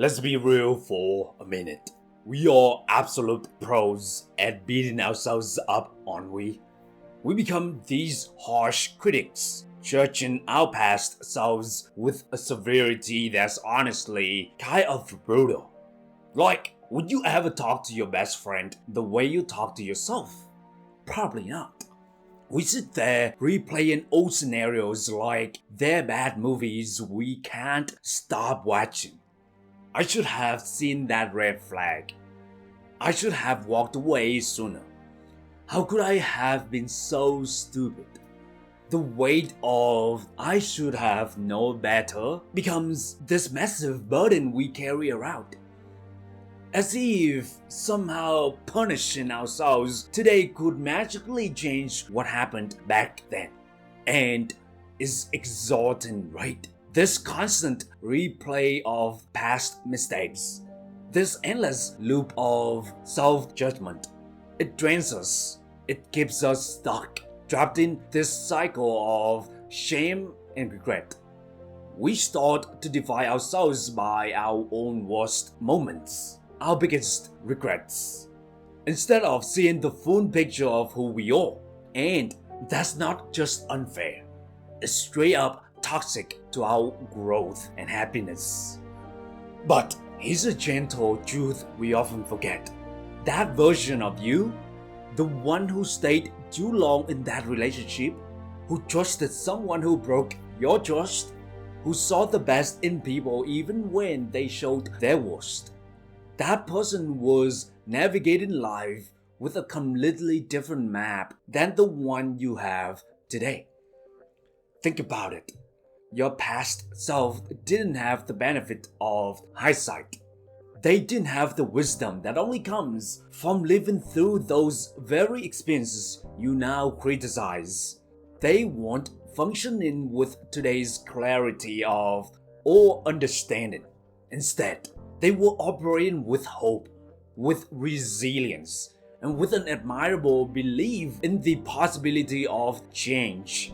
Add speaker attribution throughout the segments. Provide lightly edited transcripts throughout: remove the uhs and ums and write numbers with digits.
Speaker 1: Let's be real for a minute. We are absolute pros at beating ourselves up, aren't we? We become these harsh critics, judging our past selves with a severity that's honestly kind of brutal. Like, would you ever talk to your best friend the way you talk to yourself? Probably not. We sit there replaying old scenarios like they're bad movies we can't stop watching. I should have seen that red flag. I should have walked away sooner. How could I have been so stupid? The weight of I should have known better becomes this massive burden we carry around. As if somehow punishing ourselves today could magically change what happened back then. And is exhausting, right? This constant replay of past mistakes, this endless loop of self-judgment, it drains us. It keeps us stuck, trapped in this cycle of shame and regret. We start to define ourselves by our own worst moments, our biggest regrets, instead of seeing the full picture of who we are. And that's not just unfair, it's straight up toxic to our growth and happiness. But here's a gentle truth we often forget. That version of you, the one who stayed too long in that relationship, who trusted someone who broke your trust, who saw the best in people even when they showed their worst. That person was navigating life with a completely different map than the one you have today. Think about it. Your past self didn't have the benefit of hindsight. They didn't have the wisdom that only comes from living through those very experiences you now criticize. They weren't functioning with today's clarity of or understanding. Instead, they were operating with hope, with resilience, and with an admirable belief in the possibility of change.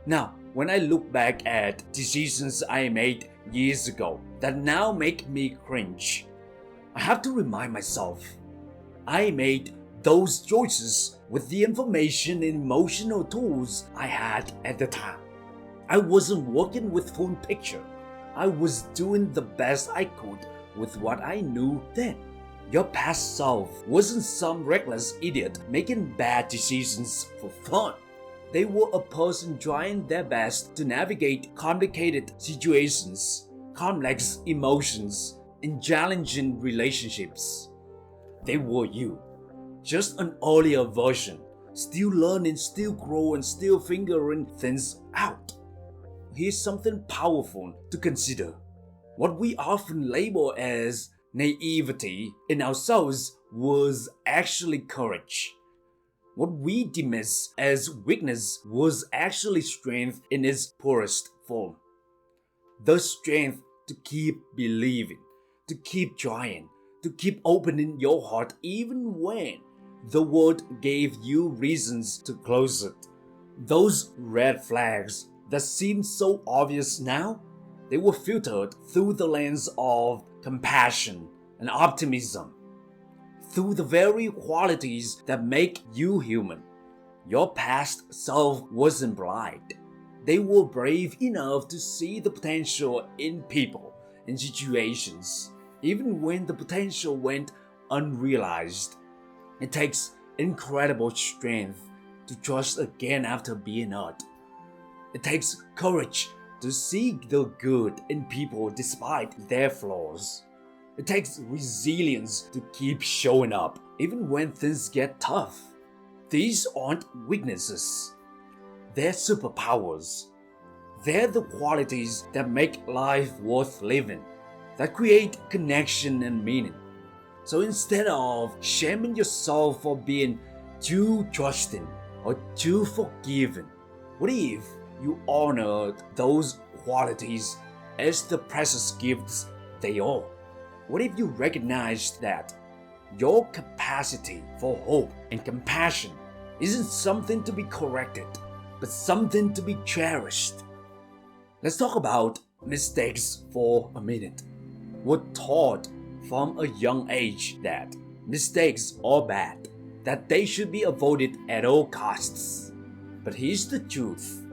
Speaker 1: Now, when I look back at decisions I made years ago that now make me cringe, I have to remind myself I made those choices with the information and emotional tools I had at the time. I wasn't working with full picture. I was doing the best I could with what I knew then. Your past self wasn't some reckless idiot making bad decisions for fun. They were a person trying their best to navigate complicated situations, complex emotions, and challenging relationships. They were you, just an earlier version, still learning, still growing, still figuring things out. Here's something powerful to consider. What we often label as naivety in ourselves was actually courage. What we dismiss as weakness was actually strength in its purest form. The strength to keep believing, to keep trying, to keep opening your heart even when the world gave you reasons to close it. Those red flags that seem so obvious now, they were filtered through the lens of compassion and optimism. Through the very qualities that make you human. Your past self wasn't blind. They were brave enough to see the potential in people and situations, even when the potential went unrealized. It takes incredible strength to trust again after being hurt. It takes courage to seek the good in people despite their flaws. It takes resilience to keep showing up, even when things get tough. These aren't weaknesses. They're superpowers. They're the qualities that make life worth living, that create connection and meaning. So instead of shaming yourself for being too trusting or too forgiving, what if you honored those qualities as the precious gifts they are? What if you recognized that your capacity for hope and compassion isn't something to be corrected, but something to be cherished? Let's talk about mistakes for a minute. were taught from a young age that mistakes are bad, that they should be avoided at all costs. But here's the truth.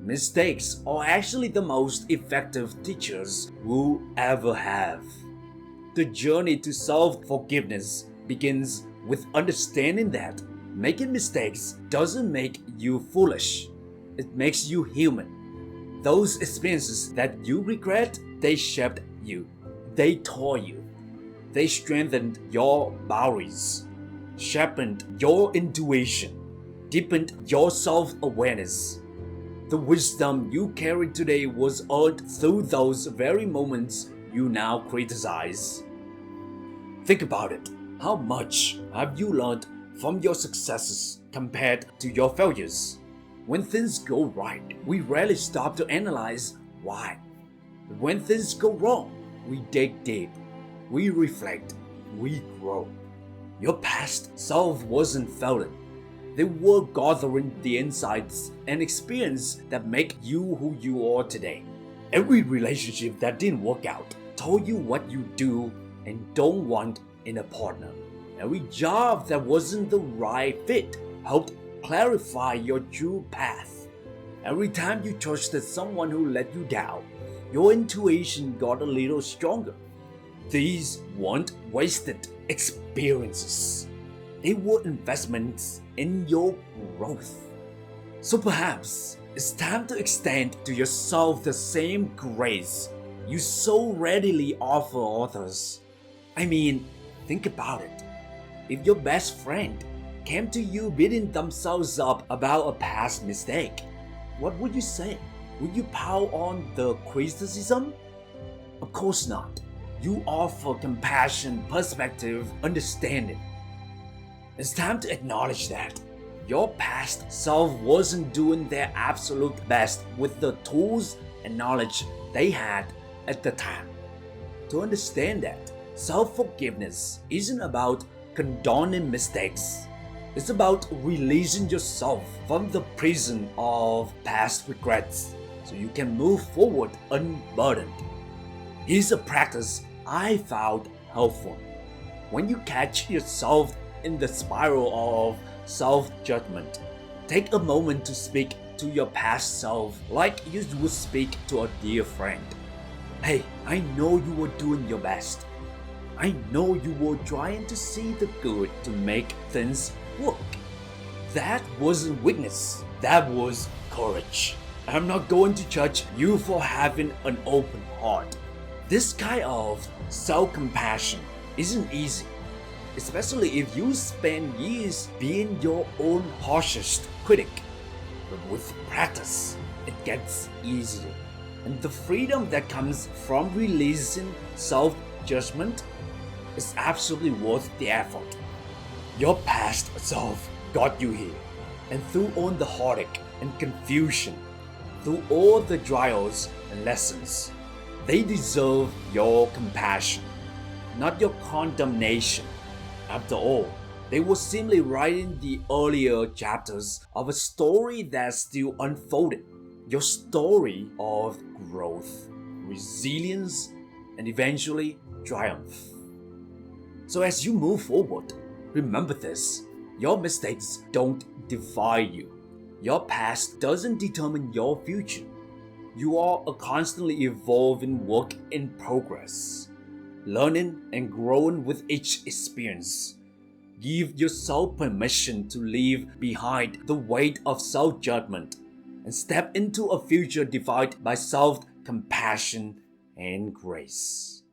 Speaker 1: Mistakes are actually the most effective teachers we'll ever have. The journey to self-forgiveness begins with understanding that making mistakes doesn't make you foolish. It makes you human. Those experiences that you regret, they shaped you. They taught you. They strengthened your boundaries, sharpened your intuition, deepened your self-awareness. The wisdom you carry today was earned through those very moments you now criticize. Think about it. How much have you learned from your successes compared to your failures? When things go right, we rarely stop to analyze why. But when things go wrong, we dig deep, we reflect, we grow. Your past self wasn't failing. They were gathering the insights and experience that make you who you are today. Every relationship that didn't work out told you what you do and don't want in a partner. Every job that wasn't the right fit helped clarify your true path. Every time you trusted someone who let you down, your intuition got a little stronger. These weren't wasted experiences. They were investments in your growth. So perhaps it's time to extend to yourself the same grace you so readily offer others. I mean, think about it. If your best friend came to you beating themselves up about a past mistake, what would you say? Would you pile on the criticism? Of course not. You offer compassion, perspective, understanding. It's time to acknowledge that your past self wasn't doing their absolute best with the tools and knowledge they had at the time. To understand that, self-forgiveness isn't about condoning mistakes. It's about releasing yourself from the prison of past regrets so you can move forward unburdened. Here's a practice I found helpful. When you catch yourself in the spiral of self-judgment, take a moment to speak to your past self like you would speak to a dear friend. Hey, I know you were doing your best. I know you were trying to see the good to make things work. That wasn't weakness, that was courage. I'm not going to judge you for having an open heart. This kind of self-compassion isn't easy, especially if you spend years being your own harshest critic. But with practice, it gets easier. And the freedom that comes from releasing self-judgment is absolutely worth the effort. Your past self got you here, and through all the heartache and confusion, through all the trials and lessons, they deserve your compassion, not your condemnation. After all, they were simply writing the earlier chapters of a story that's still unfolding. Your story of growth, resilience, and eventually triumph. So as you move forward, remember this: your mistakes don't define you. Your past doesn't determine your future. You are a constantly evolving work in progress, learning and growing with each experience. Give yourself permission to leave behind the weight of self-judgment and step into a future defined by self-compassion and grace.